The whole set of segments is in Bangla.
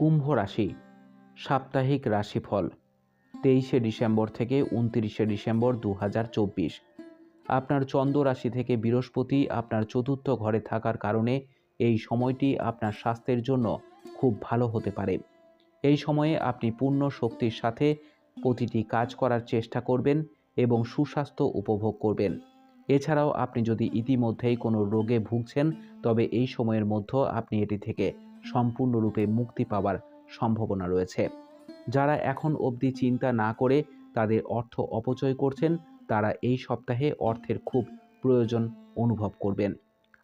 কুম্ভ রাশি সাপ্তাহিক রাশিফল 23শে ডিসেম্বর থেকে 29শে ডিসেম্বর 2024। আপনার চন্দ্র রাশি থেকে বৃহস্পতি আপনার চতুর্থ ঘরে থাকার কারণে এই সময়টি আপনার স্বাস্থ্যের জন্য খুব ভালো হতে পারে। এই সময়ে আপনি পূর্ণ শক্তির সাথে প্রতিটি কাজ করার চেষ্টা করবেন এবং সুস্বাস্থ্য উপভোগ করবেন। এছাড়াও আপনি যদি ইতিমধ্যেই কোনো রোগে ভুগছেন তবে এই সময়ের মধ্যে আপনি এটি থেকে সম্পূর্ণরূপে মুক্তি পাওয়ার সম্ভাবনা রয়েছে। যারা এখন অবধি চিন্তা না করে তাদের অর্থ অপচয় করছেন তারা এই সপ্তাহে অর্থের খুব প্রয়োজন অনুভব করবেন।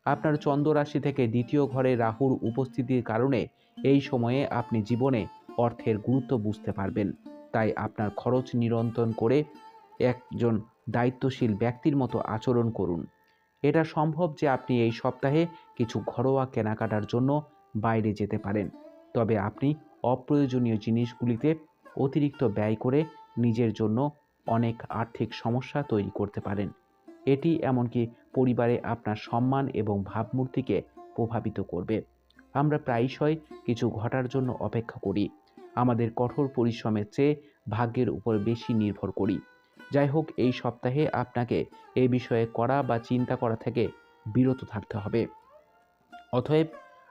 আপনার চন্দ্র রাশি থেকে দ্বিতীয় ঘরে রাহুর উপস্থিতির কারণে এই সময়ে আপনি জীবনে অর্থের গুরুত্ব বুঝতে পারবেন। তাই আপনার খরচ নিয়ন্ত্রণ করে একজন দায়িত্বশীল ব্যক্তির মতো আচরণ করুন। এটা সম্ভব যে আপনি এই সপ্তাহে কিছু ঘরোয়া কেনাকাটার জন্য বাইরে যেতে পারেন, তবে আপনি অপ্রয়োজনীয় জিনিসগুলিতে অতিরিক্ত ব্যয় করে নিজের জন্য অনেক আর্থিক সমস্যা তৈরি করতে পারেন। এটি এমনকি পরিবারে আপনার সম্মান এবং ভাবমূর্তিকে প্রভাবিত করবে। আমরা প্রায়শই কিছু ঘটার জন্য অপেক্ষা করি, আমাদের কঠোর পরিশ্রমের চেয়ে ভাগ্যের উপর বেশি নির্ভর করি। যাই হোক, এই সপ্তাহে আপনাকে এই বিষয়ে করা বা চিন্তা করা থেকে বিরত থাকতে হবে। অতএব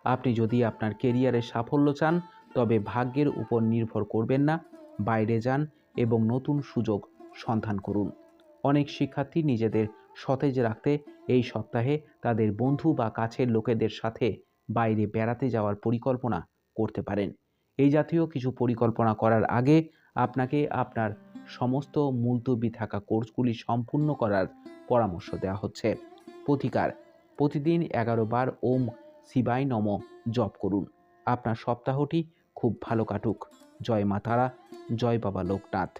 আপনি যদি আপনার কেরিয়ারে সাফল্য চান তবে ভাগ্যের উপর নির্ভর করবেন না, বাইরে যান এবং নতুন সুযোগ সন্ধান করুন। অনেক শিক্ষার্থী নিজেদের সতেজ রাখতে এই সপ্তাহে তাদের বন্ধু বা কাছের লোকেদের সাথে বাইরে বেড়াতে যাওয়ার পরিকল্পনা করতে পারেন। এই জাতীয় কিছু পরিকল্পনা করার আগে আপনাকে আপনার সমস্ত মুলতবি থাকা কোর্সগুলি সম্পূর্ণ করার পরামর্শ দেওয়া হচ্ছে। প্রতিকার: প্রতিদিন 11 বার ওম শিবায় নম জপ করুন। আপনার সপ্তাহটি খুব ভালো কাটুক। জয় মা তারা, জয় বাবা লোকনাথ।